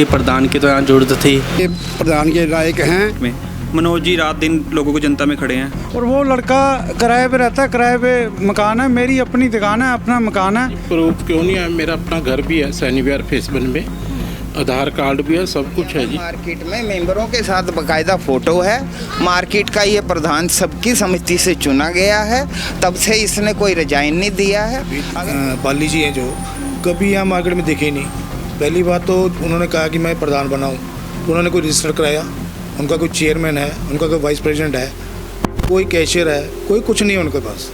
प्रधान की तो यहाँ जरूरत थी। ये प्रधान के लायक हैं। में मनोज जी रात दिन लोगों को जनता में खड़े हैं। और वो लड़का किराए पे रहता है, किराए पे मकान है, मेरी अपनी दुकान है, अपना मकान है। प्रूफ क्यों नहीं है? मेरा अपना घर भी है सैनी विहार फेस 1 में, आधार कार्ड भी है, सब कुछ है जी। मार्केट में मेंबरों के साथ बकायदा फोटो है। मार्केट का ये प्रधान सबकी समिति से चुना गया है, तब से इसने कोई रिजाइन नहीं दिया है। बाली जी हैं जो कभी यहाँ मार्केट में दिखे नहीं। पहली बात तो उन्होंने कहा कि मैं प्रधान बनाऊँ, तो उन्होंने कोई रजिस्टर कराया, उनका कोई चेयरमैन है, उनका कोई वाइस प्रेसिडेंट है, कोई कैशियर है, कोई कुछ नहीं है उनके पास।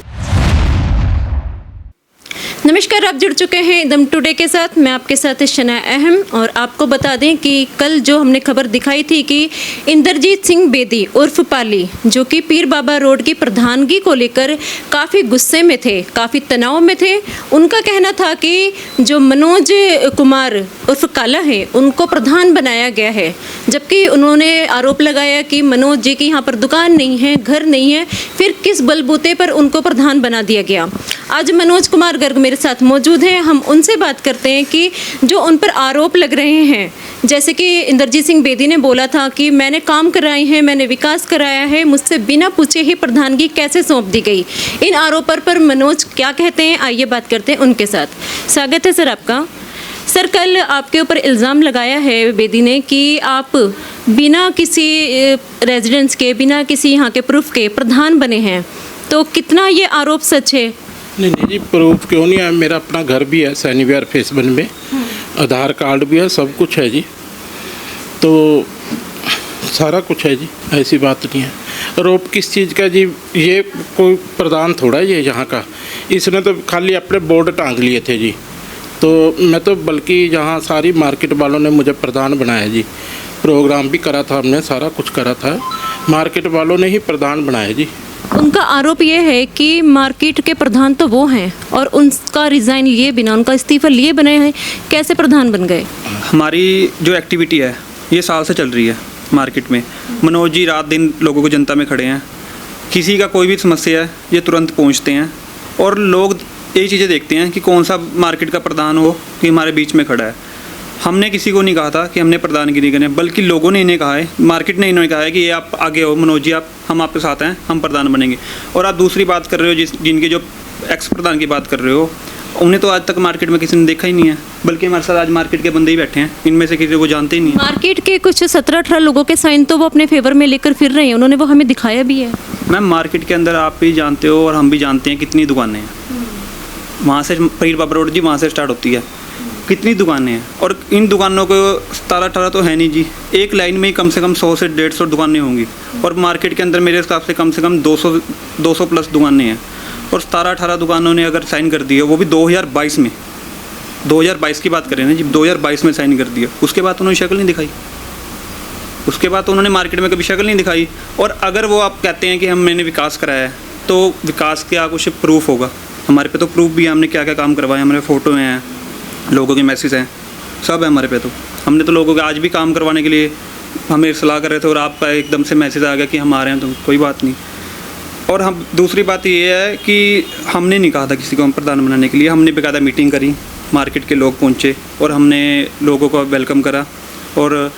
नमस्कार, आप जुड़ चुके हैं एकदम टुडे के साथ। मैं आपके साथ शना अहम, और आपको बता दें कि कल जो हमने खबर दिखाई थी कि इंद्रजीत सिंह बेदी उर्फ पाली, जो कि पीर बाबा रोड की प्रधानगी को लेकर काफ़ी गुस्से में थे, काफ़ी तनाव में थे। उनका कहना था कि जो मनोज कुमार उर्फ काला है उनको प्रधान बनाया गया है, जबकि उन्होंने आरोप लगाया कि मनोज जी की यहाँ पर दुकान नहीं है, घर नहीं है, फिर किस बलबूते पर उनको प्रधान बना दिया गया। आज मनोज कुमार गर्ग मेरे साथ मौजूद हैं। हम उनसे बात करते हैं कि जो उन पर आरोप लग रहे हैं, जैसे कि इंद्रजीत सिंह बेदी ने बोला था कि मैंने काम कराए हैं, मैंने विकास कराया है, मुझसे बिना पूछे ही प्रधानगी कैसे सौंप दी गई। इन आरोपों पर मनोज क्या कहते हैं, आइए बात करते हैं उनके साथ। स्वागत है सर आपका। सर, कल आपके ऊपर इल्ज़ाम लगाया है बेदी ने कि आप बिना किसी रेजिडेंस के, बिना किसी यहाँ के प्रूफ के प्रधान बने हैं, तो कितना ये आरोप सच है? नहीं जी, प्रूफ क्यों नहीं है? मेरा अपना घर भी है सैनी विहार फेस 1 में, आधार कार्ड भी है, सब कुछ है जी। तो सारा कुछ है जी, ऐसी बात नहीं है। आरोप किस चीज़ का जी? ये कोई प्रधान थोड़ा है ये यहाँ का। इसने तो खाली अपने बोर्ड टांग लिए थे जी। तो मैं तो बल्कि यहाँ सारी मार्केट वालों ने मुझे प्रधान बनाया जी। प्रोग्राम भी करा था हमने, सारा कुछ करा था, मार्केट वालों ने ही प्रधान बनाया जी। उनका आरोप ये है कि मार्केट के प्रधान तो वो हैं और उनका रिज़ाइन लिए बिना, उनका इस्तीफा लिए बने हैं, कैसे प्रधान बन गए? हमारी जो एक्टिविटी है ये साल से चल रही है मार्केट में। मनोज जी रात दिन लोगों को जनता में खड़े हैं। किसी का कोई भी समस्या है ये तुरंत पहुंचते हैं, और लोग यही चीज़ें देखते हैं कि कौन सा मार्केट का प्रधान हो कि हमारे बीच में खड़ा है। हमने किसी को नहीं कहा था कि हमने प्रधानगिरी करनी है, बल्कि लोगों ने इन्हें कहा है, मार्केट ने इन्हें कहा है कि ये आप आगे हो मनोज जी, आप हम आपके साथ हैं, हम प्रधान बनेंगे। और आप दूसरी बात कर रहे हो जिनके जो एक्स प्रधान की बात कर रहे हो, उन्हें तो आज तक मार्केट में किसी ने देखा ही नहीं है, बल्कि हमारे साथ आज मार्केट के बंदे ही बैठे हैं, इनमें से किसी को जानते ही नहीं है। मार्केट के कुछ 17-18 लोगों के साइन तो वो अपने फेवर में लेकर फिर रहे हैं, उन्होंने वो हमें दिखाया भी है। मैम, मार्केट के अंदर आप भी जानते हो और हम भी जानते हैं कितनी दुकानें हैं। वहाँ से पीर बाबा रोड जी, वहाँ से स्टार्ट होती है, कितनी दुकानें हैं, और इन दुकानों को 17-18 तो है नहीं जी। एक लाइन में ही कम से कम 100 से 150 दुकानें होंगी, और मार्केट के अंदर मेरे हिसाब से कम 200 प्लस दुकानें हैं। और 17-18 दुकानों ने अगर साइन कर दी है, वो भी 2022 में, 2022 की बात करें ना जी, 2022 में साइन कर दिया। उसके बाद उन्होंने शक्ल नहीं दिखाई, उसके बाद तो उन्होंने मार्केट में कभी शक्ल नहीं दिखाई। और अगर वो आप कहते हैं कि मैंने विकास कराया है, तो विकास का कुछ प्रूफ होगा। हमारे पे तो प्रूफ भी है, हमने क्या क्या काम करवाया, हमारे फ़ोटो हैं, लोगों के मैसेज हैं, सब है हमारे पे। तो हमने तो लोगों के आज भी काम करवाने के लिए हमें सलाह कर रहे थे, और आपका एकदम से मैसेज आ गया कि हम आ रहे हैं, तो कोई बात नहीं। और हम दूसरी बात ये है कि हमने नहीं कहा था किसी को हम प्रधान बनाने के लिए। हमने बेकायदा मीटिंग करी, मार्केट के लोग पहुँचे और हमने लोगों को वेलकम करा, और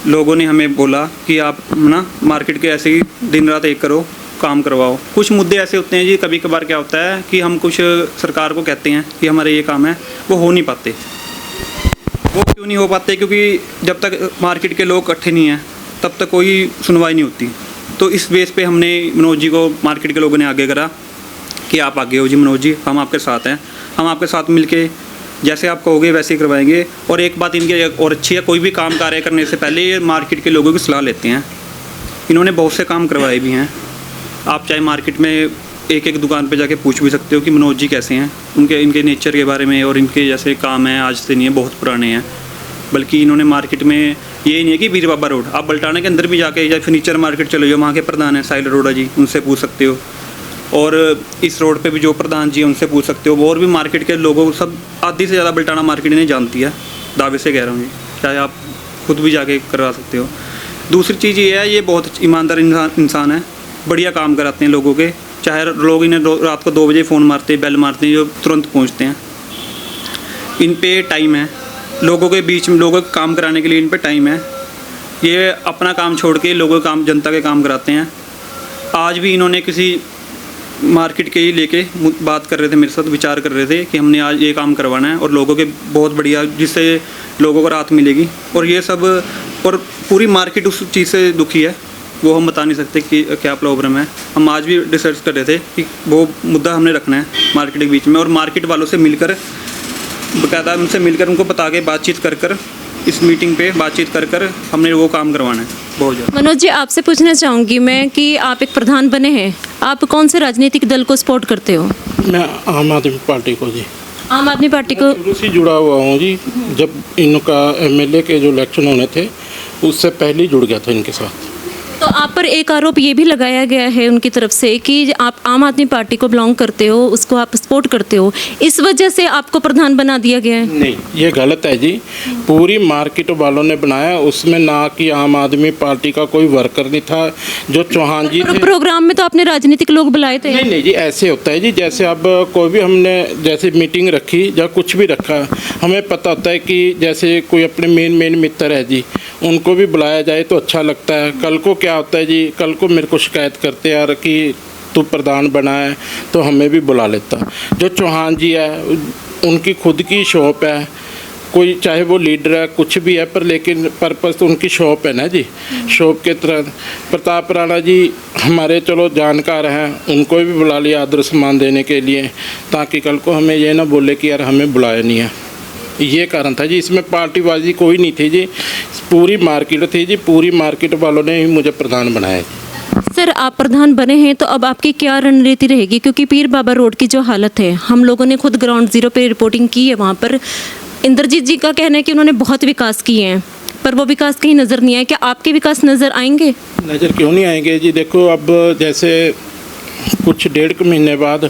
लोगों ने हमें बोला कि आप ना मार्केट के ऐसे ही दिन रात एक करो, काम करवाओ। कुछ मुद्दे ऐसे होते हैं जी, कभी कभार क्या होता है कि हम कुछ सरकार को कहते हैं कि हमारे ये काम है, वो हो नहीं पाते। वो क्यों नहीं हो पाते? क्योंकि जब तक मार्केट के लोग इकट्ठे नहीं हैं तब तक कोई सुनवाई नहीं होती। तो इस बेस पे हमने मनोज जी को, मार्केट के लोगों ने आगे करा कि आप आगे हो जी मनोज जी, हम आपके साथ हैं, हम आपके साथ मिलके जैसे आप कहोगे वैसे ही करवाएंगे। और एक बात इनकी और अच्छी है, कोई भी काम कार्य करने से पहले ये मार्केट के लोगों की सलाह लेते हैं। इन्होंने बहुत से काम करवाए भी हैं। आप चाहे मार्केट में एक एक दुकान पे जाके पूछ भी सकते हो कि मनोज जी कैसे हैं, इनके नेचर के बारे में, और इनके जैसे काम हैं आज से नहीं है, बहुत पुराने हैं। बल्कि इन्होंने मार्केट में ये नहीं है कि पीर बाबा रोड, आप बल्टाना के अंदर भी जाके या फर्नीचर मार्केट चले जाओ, वहाँ के प्रधान हैं साहिल अरोड़ा जी, उनसे पूछ सकते हो। और इस रोड पे भी जो प्रधान जी हैं उनसे पूछ सकते हो। और भी मार्केट के लोगों को सब, आधी से ज़्यादा बल्टाना मार्केट इन्हें जानती है, दावे से कह रहा हूँ जी, चाहे आप खुद भी जाके करवा सकते हो। दूसरी चीज़ ये है, ये बहुत ईमानदार इंसान है, बढ़िया काम कराते हैं लोगों के। चाहे लोग इन्हें रात को 2 बजे फ़ोन मारते, बेल मारते हैं, जो तुरंत पहुंचते हैं। इन पे टाइम है, लोगों के बीच में लोगों का काम कराने के लिए इन पे टाइम है। ये अपना काम छोड़ के लोगों के काम, जनता के काम कराते हैं। आज भी इन्होंने किसी मार्केट के ही लेके बात कर रहे थे, मेरे साथ विचार कर रहे थे कि हमने आज ये काम करवाना है और लोगों के बहुत बढ़िया, जिससे लोगों को राहत मिलेगी। और ये सब, और पूरी मार्केट उस चीज़ से दुखी है, वो हम बता नहीं सकते कि क्या प्रॉब्लम है। हम आज भी रिसर्च कर रहे थे कि वो मुद्दा हमने रखना है मार्केट के बीच में, और मार्केट वालों से मिलकर, बाकायदा उनसे मिलकर, उनको बता के बातचीत कर कर, इस मीटिंग पे बातचीत कर कर हमने वो काम करवाना है बहुत ज़्यादा। मनोज जी, आपसे पूछना चाहूँगी मैं कि आप एक प्रधान बने हैं, आप कौन से राजनीतिक दल को सपोर्ट करते हो? मैं आम आदमी पार्टी को जी, आम आदमी पार्टी को। शुरू से जुड़ा हुआ हूँ जी। जब इनका एमएलए के जो इलेक्शन होने थे उससे पहले ही जुड़ गया था इनके साथ। तो आप पर एक आरोप ये भी लगाया गया है उनकी तरफ से कि आप आम आदमी पार्टी को बिलोंग करते हो, उसको आप सपोर्ट करते हो, इस वजह से आपको प्रधान बना दिया गया है। नहीं, ये गलत है जी। पूरी मार्केट वालों ने बनाया, उसमें ना कि आम आदमी पार्टी का कोई वर्कर नहीं था। जो चौहान जी थे, प्रोग्राम में तो आपने राजनीतिक लोग बुलाए थे। नहीं जी, ऐसे होता है जी। जैसे अब कोई भी हमने जैसे मीटिंग रखी या कुछ भी रखा, हमें पता होता है कि जैसे कोई अपने मेन मित्र है जी, उनको भी बुलाया जाए तो अच्छा लगता है। कल को क्या होता है जी, कल को मेरे को शिकायत करते यार कि तू प्रधान बना है तो हमें भी बुला लेता। जो चौहान जी है, उनकी खुद की शॉप है, कोई चाहे वो लीडर है कुछ भी है, पर लेकिन पर्पस तो उनकी शॉप है ना जी। शॉप के तरह प्रताप राणा जी हमारे चलो जानकार हैं, उनको भी बुला लिया आदर सम्मान देने के लिए, ताकि कल को हमें ये ना बोले कि यार हमें बुलाया नहीं है। ये कारण था जी, इसमें पार्टीबाजी कोई नहीं थी जी, पूरी मार्केट थी जी। पूरी मार्केट वालों ने ही मुझे प्रधान बनाया जी। सर, आप प्रधान बने हैं तो अब आपकी क्या रणनीति रहेगी? क्योंकि पीर बाबा रोड की जो हालत है, हम लोगों ने खुद ग्राउंड जीरो पे रिपोर्टिंग की है। वहाँ पर इंद्रजीत जी का कहना है कि उन्होंने बहुत विकास किए हैं, पर वो विकास कहीं नज़र नहीं आया। क्या आपके विकास नज़र आएंगे? नज़र क्यों नहीं आएंगे जी। देखो, अब जैसे कुछ 1.5 महीने बाद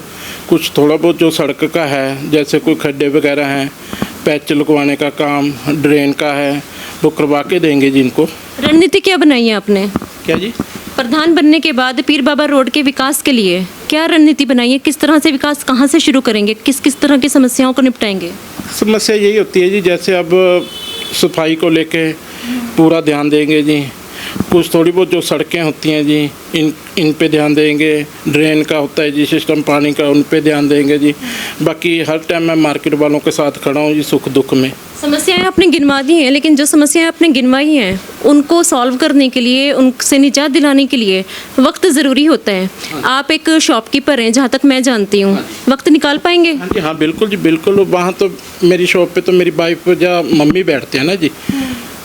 कुछ थोड़ा बहुत जो सड़क का है, जैसे कोई खड्डे वगैरह हैं, पैच लगवाने का काम, ड्रेन का है, वो करवा के देंगे जी इनको। रणनीति क्या बनाई है आपने? क्या जी? प्रधान बनने के बाद पीर बाबा रोड के विकास के लिए क्या रणनीति बनाई है? किस तरह से विकास, कहाँ से शुरू करेंगे, किस किस तरह की समस्याओं को निपटाएंगे? समस्या यही होती है जी, जैसे अब सफाई को लेके पूरा ध्यान देंगे जी। कुछ थोड़ी बहुत जो सड़कें होती हैं जी, इन पे ध्यान देंगे। ड्रेन का होता है जी सिस्टम पानी का, उन पे ध्यान देंगे जी। बाकी हर टाइम मैं मार्केट वालों के साथ खड़ा हूँ जी, सुख दुख में। समस्याएं आपने गिनवा दी हैं, लेकिन जो समस्याएं आपने गिनवाई हैं उनको सॉल्व करने के लिए, उनसे निजात दिलाने के लिए वक्त ज़रूरी होता है। आप एक शॉपकीपर हैं, जहाँ तक मैं जानती हूँ, वक्त निकाल पाएंगे? हाँ जी, हाँ बिल्कुल जी, बिल्कुल। वहाँ तो मेरी शॉप पे तो मेरी वाइफ या मम्मी बैठते हैं ना जी,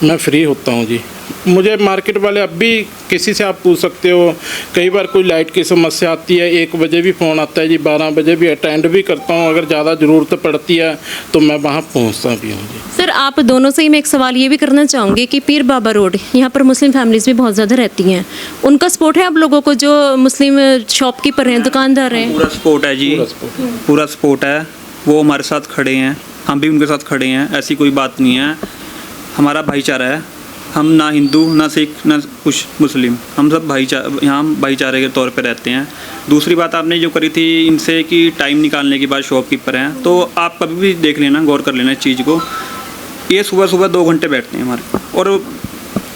मैं फ्री होता हूँ जी। मुझे मार्केट वाले अब भी किसी से आप पूछ सकते हो, कई बार कोई लाइट की समस्या आती है, 1 बजे भी फ़ोन आता है जी, 12 बजे भी अटेंड भी करता हूँ। अगर ज़्यादा ज़रूरत पड़ती है तो मैं वहाँ पहुँचता भी हूँ जी। सर, आप दोनों से ही मैं एक सवाल ये भी करना चाहूँगी कि पीर बाबा रोड, यहाँ पर मुस्लिम फैमिलीज़ भी बहुत ज़्यादा रहती हैं, उनका सपोर्ट है आप लोगों को? जो मुस्लिम शॉपकीपर हैं, दुकानदार हैं? पूरा सपोर्ट है जी, पूरा सपोर्ट है। वो हमारे साथ खड़े हैं, हम भी उनके साथ खड़े हैं, ऐसी कोई बात नहीं है। हमारा भाईचारा है, हम ना हिंदू ना सिख ना कुछ मुस्लिम, हम सब यहाँ भाईचारे के तौर पे रहते हैं। दूसरी बात आपने जो करी थी इनसे कि टाइम निकालने के बाद शॉपकीपर हैं, तो आप कभी भी देख लेना, गौर कर लेना इस चीज़ को। ये सुबह 2 घंटे बैठते हैं हमारे, और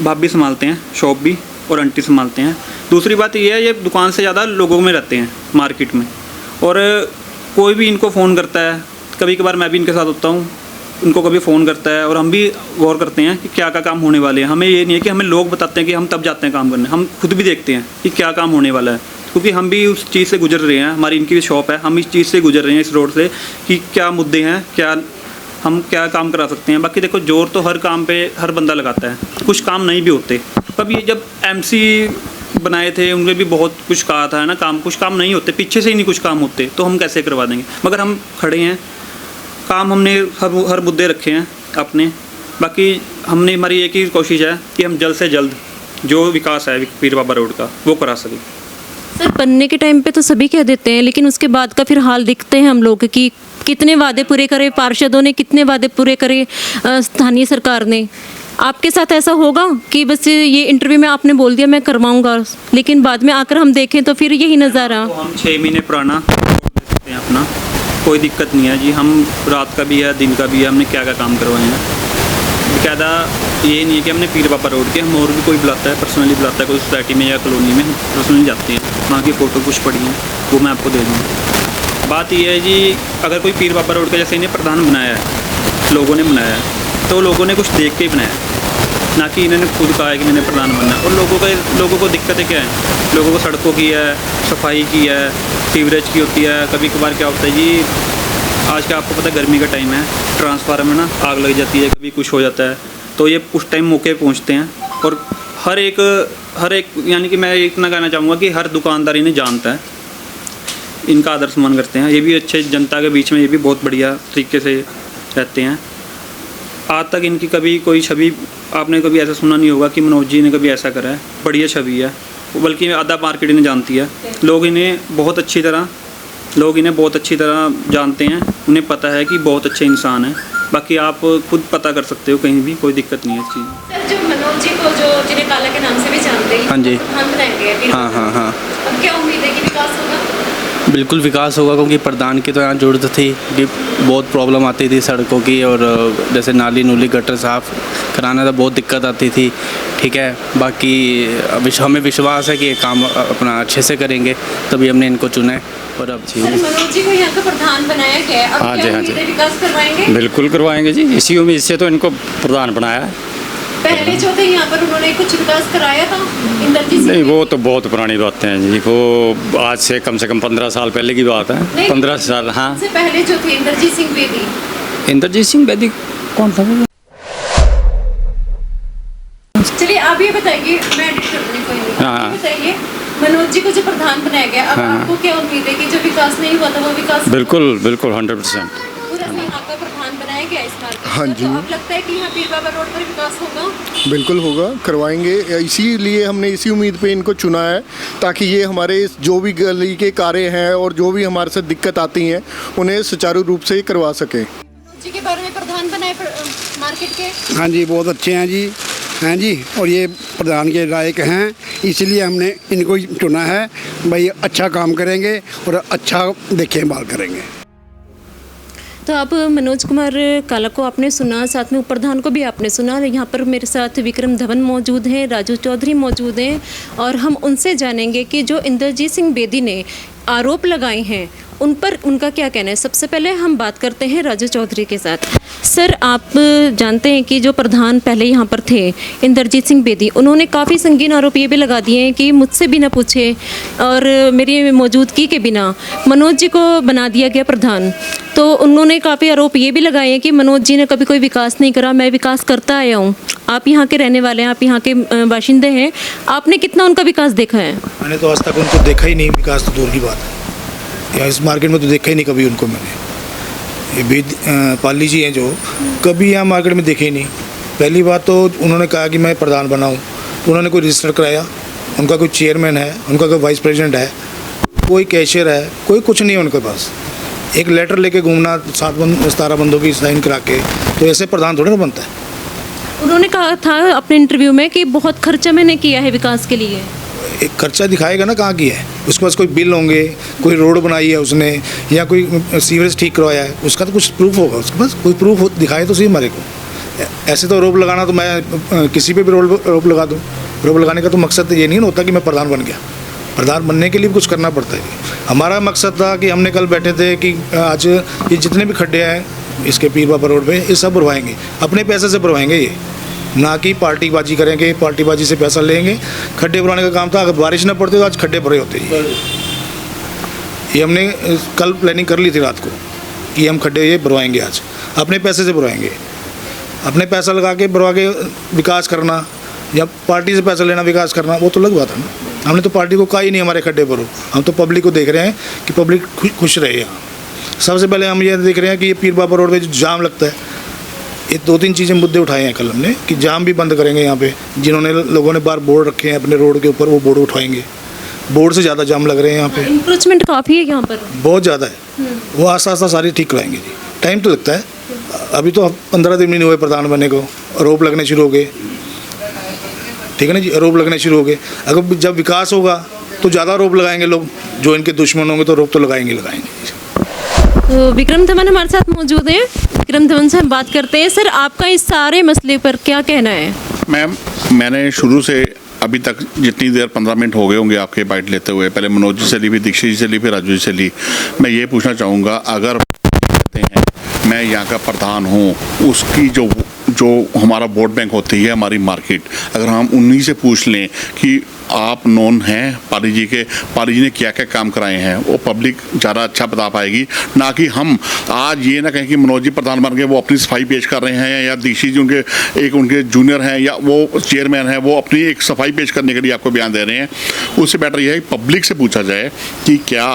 भाभी संभालते हैं शॉप भी, और आंटी संभालते हैं। दूसरी बात ये है, ये दुकान से ज़्यादा लोगों में रहते हैं मार्केट में, और कोई भी इनको फ़ोन करता है, कभी कभार मैं भी इनके साथ होता हूँ, उनको कभी फ़ोन करता है, और हम भी गौर करते हैं कि क्या काम होने वाले हैं। हमें ये नहीं है कि हमें लोग बताते हैं कि हम तब जाते हैं काम करने, हम खुद भी देखते हैं कि क्या काम होने वाला है, क्योंकि हम भी उस चीज़ से गुजर रहे हैं। हमारी इनकी भी शॉप है, हम इस चीज़ से गुजर रहे हैं, इस रोड से, कि क्या मुद्दे हैं, क्या हम क्या काम करा सकते हैं। बाकी देखो, जोर तो हर काम पे हर बंदा लगाता है, कुछ काम नहीं भी होते। कभी जब MC बनाए थे, उनने भी बहुत कुछ कहा था ना, कुछ काम नहीं होते, पीछे से ही नहीं कुछ काम होते, तो हम कैसे करवा देंगे। मगर हम खड़े हैं, काम हमने हर मुद्दे रखे हैं अपने। बाकी हमने, हमारी एक ही कोशिश है कि हम जल्द से जल्द जो विकास है पीर बाबा रोड का, वो करा सकें। सर, बनने के टाइम पे तो सभी कह देते हैं, लेकिन उसके बाद का फिर हाल दिखते हैं हम लोग कि कितने वादे पूरे करे पार्षदों ने, कितने वादे पूरे करे स्थानीय सरकार ने। आपके साथ ऐसा होगा कि बस ये इंटरव्यू में आपने बोल दिया मैं करवाऊंगा, लेकिन बाद में आकर हम देखें तो फिर यही नज़ारा? तो हम 6 महीने पुराना दे सकते हैं अपना, कोई दिक्कत नहीं है जी। हम रात का भी है, दिन का भी है, हमने क्या काम करवाए हैं। बाकायदा ये नहीं है कि हमने पीर बाबा रोड के, हम और भी कोई बुलाता है, पर्सनली बुलाता है कोई सोसाइटी में या कॉलोनी में, हम पर्सनली जाते हैं, वहाँ की फ़ोटो कुछ पड़ी हैं वो मैं आपको दे दूँगा। बात ये है जी, अगर कोई पीर बाबा रोड का जैसे इन्हें प्रधान बनाया है, लोगों ने बनाया है, तो लोगों ने कुछ देख के ही बनाया है, ना कि इन्होंने खुद कहा है कि मैंने प्रधान बनना है। और लोगों को दिक्कतें क्या हैं, लोगों को सड़कों की है, सफाई की है, सीवरेज की होती है। कभी कभार क्या होता है जी, आज का आपको पता है गर्मी का टाइम है, ट्रांसफार्मर में ना आग लग जाती है, कभी कुछ हो जाता है, तो ये उस टाइम मौके पे पहुँचते हैं। और हर एक यानी कि मैं इतना कहना चाहूँगा कि हर दुकानदार इन्हें जानता है, इनका आदर सम्मान करते हैं। ये भी अच्छे जनता के बीच में ये भी बहुत बढ़िया तरीके से रहते हैं। आज तक इनकी कभी कोई छवि आपने कभी ऐसा सुना नहीं होगा कि मनोज जी ने कभी ऐसा करा है। बढ़िया छवि है, बल्कि आधा मार्केट इन्हें जानती है। लोग इन्हें बहुत अच्छी तरह जानते हैं, उन्हें पता है कि बहुत अच्छे इंसान हैं। बाकी आप खुद पता कर सकते हो, कहीं भी कोई दिक्कत नहीं है इस चीज़ में। सर, जो मनोज जी को जो जिन्हें काला के नाम से भी जानते हैं, हाँ जी, हम बनाएंगे अभी। हाँ। अब क्या उम्मीद है कि विकास होगा? बिल्कुल विकास होगा, क्योंकि प्रधान की तो यहाँ जरूरत थी कि बहुत प्रॉब्लम आती थी सड़कों की, और जैसे नाली नूली गटर साफ़ कराना था, बहुत दिक्कत आती थी। ठीक है, बाकी हमें विश्वास है कि ये काम अपना अच्छे से करेंगे, तभी हमने इनको चुना है। और अब सर, मनोज जी को यहाँ का प्रधान बनाया गया है, अब हाँ क्या जी, उम्मीद है विकास करवाएंगे? बिल्कुल करवाएंगे जी, इसी उम्मीद से तो इनको प्रधान बनाया है। पहले जो थे यहाँ पर उन्होंने कुछ विकास कराया था इंद्रजीत सिंह? नहीं, वो तो बहुत पुरानी बातें हैं जी, वो आज से कम 15 साल पहले की बात है। 15 साल, हाँ। से पहले जो थे इंद्रजीत सिंह बेदी। इंद्रजीत सिंह बेदी कौन था वो? चलिए आप ये बताइए, मैं एडिट कर दूँगी, कोई नहीं। हाँ। आप ये बताइए, मनोज जी को जो प्रधान बनाया गया, अब हाँ। आपको क्या उम्मीद है कि जो विकास नहीं हुआ था वो विकास? बिल्कुल 100%। पूरा से यहाँ का प्रधान बनाया गया इस मार्केट हाँ का, जी। तो अब लगता है कि यहाँ पीर बाबा रोड पर विकास होगा? बिल्कुल होगा, करवाएंगे। इसीलिए हमने इसी उम्मीद पे इनको चुना है, ताकि ये हमारे जो भी गली के कार्य हैं और जो भी हमारे साथ दिक्कत आती हैं उन्हें सुचारू रूप से करवा सकें। मनोज जी के बारे में प्रधान बनाए मार्केट के? हाँ जी, बहुत अच्छे हैं जी, हैं जी, और ये प्रधान के लायक हैं, इसलिए हमने इनको चुना है। भाई अच्छा काम करेंगे और अच्छा देखभाल करेंगे। तो आप मनोज कुमार काला को आपने सुना, साथ में प्रधान को भी आपने सुना। यहाँ पर मेरे साथ विक्रम धवन मौजूद हैं, राजू चौधरी मौजूद हैं, और हम उनसे जानेंगे कि जो इंद्रजीत सिंह बेदी ने आरोप लगाए हैं उन पर उनका क्या कहना है। सबसे पहले हम बात करते हैं राजू चौधरी के साथ। सर, आप जानते हैं कि जो प्रधान पहले यहाँ पर थे इंद्रजीत सिंह बेदी, उन्होंने काफ़ी संगीन आरोप ये भी लगा दिए हैं कि मुझसे बिना पूछे और मेरी मौजूदगी के बिना मनोज जी को बना दिया गया प्रधान। तो उन्होंने काफ़ी आरोप ये भी लगाए हैं कि मनोज जी ने कभी कोई विकास नहीं करा, मैं विकास करता आया हूँ। आप यहाँ के रहने वाले हैं, आप यहाँ के बाशिंदे हैं, आपने कितना उनका विकास देखा है? मैंने तो आज तक उनको देखा ही नहीं, विकास तो दूर की बात है। या इस मार्केट में तो देखा ही नहीं कभी उनको मैंने। ये पाली जी हैं जो कभी यहाँ मार्केट में देखे ही नहीं। पहली बात तो उन्होंने कहा कि मैं प्रधान बनाऊँ, उन्होंने कोई रजिस्टर कराया, उनका कोई चेयरमैन है, उनका कोई वाइस प्रेसिडेंट है, कोई कैशियर है, कोई कुछ नहीं है उनके पास। एक लेटर लेके घूमना 17 बंदों की साइन करा के, तो ऐसे प्रधान थोड़ा ना बनता है। उन्होंने कहा था अपने इंटरव्यू में कि बहुत खर्चा मैंने किया है विकास के लिए। एक खर्चा दिखाएगा ना कहाँ किया है, उसके पास कोई बिल होंगे, कोई रोड बनाई है उसने या कोई सीवरेज ठीक करवाया है, उसका तो कुछ प्रूफ होगा उसके पास। कोई प्रूफ दिखाए तो सही हमारे को। ऐसे तो रोप लगाना तो मैं किसी पे भी रोप लगा दूँ। रोप लगाने का तो मकसद ये नहीं होता कि मैं प्रधान बन गया। प्रधान बनने के लिए भी कुछ करना पड़ता है। हमारा मकसद था कि हमने कल बैठे थे कि आज ये जितने भी खड्डे हैं इसके पीर बाबा रोड पे, ये सब भरवाएंगे, अपने पैसे से भरवाएंगे, ये ना कि पार्टीबाजी करेंगे, पार्टीबाजी से पैसा लेंगे। खड्डे भरवाने का काम था, अगर बारिश न पड़ती तो आज खड्डे भरे होते। ये हमने कल प्लानिंग कर ली थी रात को कि हम खड्डे ये भरवाएंगे, आज अपने पैसे से भरवाएंगे। अपने पैसा लगा के भरवा के विकास करना या पार्टी से पैसा लेना विकास करना, वो तो अलग बात है ना। हमने तो पार्टी को कहा ही नहीं हमारे खड्डे भरो, हम तो पब्लिक को देख रहे हैं कि पब्लिक खुश रहे। यहाँ सबसे पहले हम ये देख रहे हैं कि ये पीर बाबा रोड पे जो जाम लगता है, ये 2-3 चीज़ें मुद्दे उठाए हैं कल हमने कि जाम भी बंद करेंगे यहाँ पे। जिन्होंने लोगों ने बार बोर्ड रखे हैं अपने रोड के ऊपर, वो बोर्ड उठाएंगे। बोर्ड से ज़्यादा जाम लग रहे हैं यहाँ पे, इंक्रोचमेंट काफ़ी है यहाँ पर, बहुत ज़्यादा है। वो आस्ता सारी ठीक कराएंगे जी, टाइम तो लगता है। अभी तो 15 दिन भी नहीं हुए प्रधान बनने को, आरोप लगने शुरू हो गए। ठीक है ना जी, आरोप लगने शुरू हो गए। अगर जब विकास होगा तो ज़्यादा आरोप लगाएंगे लोग, जो इनके दुश्मन होंगे तो आरोप तो लगाएंगे। तो विक्रम धवन हमारे साथ मौजूद हैं। विक्रम धवन से हम बात करते हैं। सर, आपका इस सारे मसले पर क्या कहना है? मैम, मैंने शुरू से अभी तक जितनी देर 15 मिनट हो गए होंगे आपके बाइट लेते हुए, पहले मनोज जी से ली, फिर दीक्षित जी से ली, फिर राजू जी से ली, मैं ये पूछना चाहूँगा, अगर कहते हैं मैं यहाँ का प्रधान हूँ, उसकी जो हमारा वोट बैंक होती है, हमारी मार्केट, अगर हम उन्हीं से पूछ लें कि आप नॉन हैं पाली जी के, पाली जी ने क्या क्या काम कराए हैं, वो पब्लिक ज़्यादा अच्छा बता पाएगी, ना कि हम आज ये ना कहें कि मनोज जी प्रधान बन गए, वो अपनी सफाई पेश कर रहे हैं, या दीक्षित जी उनके जूनियर हैं, या वो चेयरमैन हैं, वो अपनी एक सफाई पेश करने के लिए आपको बयान दे रहे हैं। उससे बेटर यह है कि पब्लिक से पूछा जाए कि क्या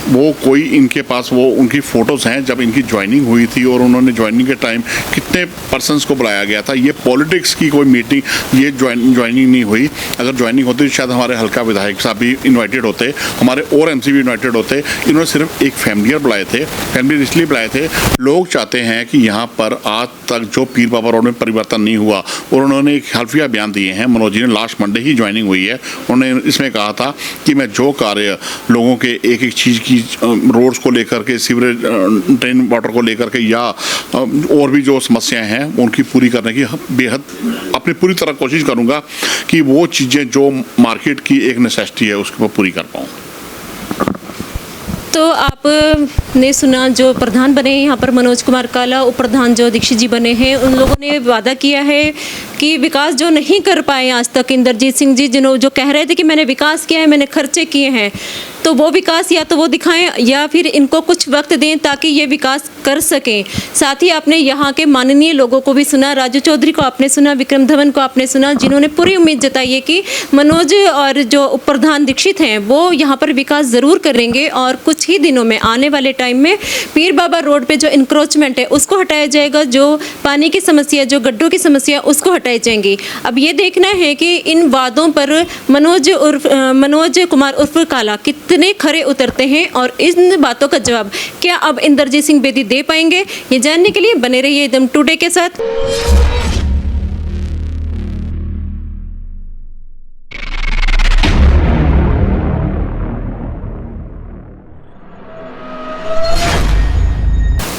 वो कोई इनके पास वो उनकी फ़ोटोज़ हैं जब इनकी ज्वाइनिंग हुई थी, और उन्होंने ज्वाइनिंग के टाइम कितने पर्सनस को बुलाया गया था। ये पॉलिटिक्स की कोई मीटिंग, ये ज्वाइनिंग नहीं हुई। अगर ज्वाइनिंग होती शायद हमारे हल्का विधायक साहब भी इनवाइटेड होते, हमारे और एमसी भी इनवाइटेड होते। इन्होंने सिर्फ एक फैमिलियर बुलाए थे, फैमिली इसलिए बुलाए थे, लोग चाहते हैं कि यहाँ पर आज तक जो पीर बाबा रोड में परिवर्तन नहीं हुआ, और उन्होंने एक हल्फिया बयान दिए हैं। मनोज जी ने लास्ट मंडे ही ज्वाइनिंग हुई है, उन्होंने इसमें कहा था कि मैं जो कार्य लोगों के एक एक चीज़ की, रोड्स को लेकर के, सीवरेज ड्रेन वाटर को लेकर के, या और भी जो समस्याएं हैं उनकी पूरी करने की बेहद अपनी पूरी तरह कोशिश करूँगा कि वो चीज़ें जो मार्केट की एक नेसेसिटी है उसको मैं पूरी कर पाऊँ। तो आपने सुना जो प्रधान बने हैं यहाँ पर मनोज कुमार काला, उप प्रधान जो दीक्षित जी बने हैं, उन लोगों ने वादा किया है कि विकास जो नहीं कर पाए आज तक इंद्रजीत सिंह जी, जो कह रहे थे कि मैंने विकास किया है, मैंने खर्चे किए हैं, तो वो विकास या तो वो दिखाएं या फिर इनको कुछ वक्त दें ताकि ये विकास कर सकें। साथ ही आपने यहाँ के माननीय लोगों को भी सुना, राजू चौधरी को आपने सुना, विक्रम धवन को आपने सुना, जिन्होंने पूरी उम्मीद जताई है कि मनोज और जो उप प्रधान दीक्षित हैं वो यहाँ पर विकास ज़रूर करेंगे, और कुछ ही दिनों में, आने वाले टाइम में पीर बाबा रोड पे जो इंक्रोचमेंट है उसको हटाया जाएगा, जो पानी की समस्या, जो गड्ढों की समस्या, उसको हटाई जाएंगी। अब ये देखना है कि इन वादों पर मनोज कुमार उर्फ काला कितने खरे उतरते हैं, और इन बातों का जवाब क्या अब इंद्रजीत सिंह बेदी दे पाएंगे। ये जानने के लिए बने रहिए एकदम टुडे के साथ।